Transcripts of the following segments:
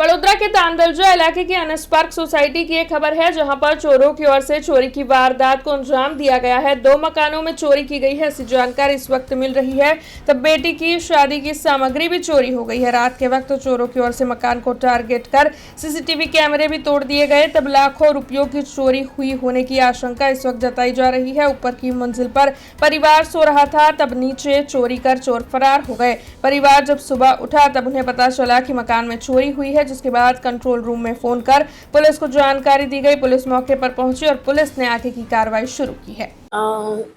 बड़ोदरा के तांदलजा इलाके की अनस पार्क सोसाइटी की एक खबर है, जहां पर चोरों की ओर से चोरी की वारदात को अंजाम दिया गया है। 2 मकानों में चोरी की गई है, ऐसी जानकारी इस वक्त मिल रही है। तब बेटी की शादी की सामग्री भी चोरी हो गई है। रात के वक्त चोरों की ओर से मकान को टारगेट कर सीसीटीवी कैमरे भी तोड़ दिए गए। तब लाखों रुपयों की चोरी हुई होने की आशंका इस वक्त जताई जा रही है। ऊपर की मंजिल पर परिवार सो रहा था, तब नीचे चोरी कर चोर फरार हो गए। परिवार जब सुबह उठा तब उन्हें पता चला कि मकान में चोरी हुई है, जिसके बाद कंट्रोल रूम में फोन कर पुलिस को जानकारी दी गई। पुलिस मौके पर पहुंची और पुलिस ने आगे की कार्रवाई शुरू की है।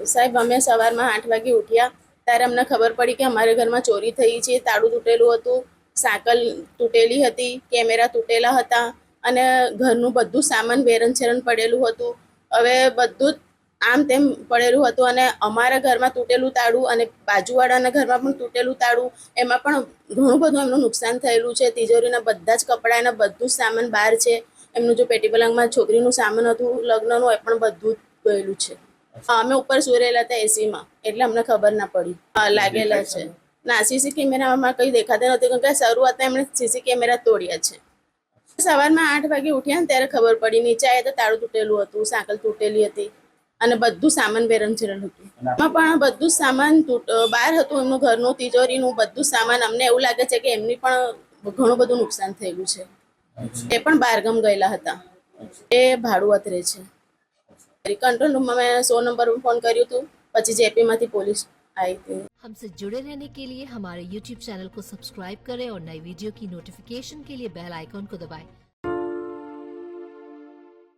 साहेब, અમે સવારમાં 8 વાગે ઉઠ્યા ત્યારે અમને ખબર પડી કે અમારે ઘરમાં ચોરી થઈ છે। તાળું તૂટેલું હતું, સાકલ તૂટેલી હતી, કેમેરા તૂટેલા હતા અને ઘરનું બધું સામાન વેરણછેરણ પડેલું હતું। હવે બધું આમ તેમ પડેલું હતું અને અમારા ઘરમાં તૂટેલું તાળું અને બાજુવાળાના ઘરમાં પણ તૂટેલું તાળું, એમાં પણ ઘણું બધું એમનું નુકસાન થયેલું છે। તિજોરીના બધા જ કપડાં અને બધું જ સામાન બહાર છે। એમનું જો પેટી પલંગમાં છોકરીનું સામાન હતું લગ્નનું, એ પણ બધું જ ગયેલું છે। અમે ઉપર સુઈ રહેલા હતા એસીમાં, એટલે અમને ખબર ના પડી। લાગેલા છે ના, સીસી કેમેરામાં કંઈ દેખાતા નથી, કેમ કે શરૂઆતમાં એમણે સીસી કેમેરા તોડ્યા છે। સવારમાં 8 વાગે ઉઠ્યા ને ત્યારે ખબર પડી। નીચે આવ્યા તો તાળું તૂટેલું હતું, સાકલ તૂટેલી હતી અને બધું સામાન વેરણછેરણ હતું। એમાં પણ બધું સામાન બહાર હતું, એમનું ઘરનું તિજોરીનું બધું સામાન। અમને એવું લાગે છે કે એમની પણ ઘણું બધું નુકસાન થયેલું છે। એ પણ બહારગામ ગયેલા હતા, એ ભાડુઆત રહે છે। कंट्रोल रूम में 100 नंबर पर फोन કર્યું હતું, પછી જેપી માંથી પોલીસ आई थी। हमसे जुड़े रहने के लिए हमारे YouTube चैनल को सब्सक्राइब करें और नई वीडियो की नोटिफिकेशन के लिए बेल आइकॉन को दबाएं।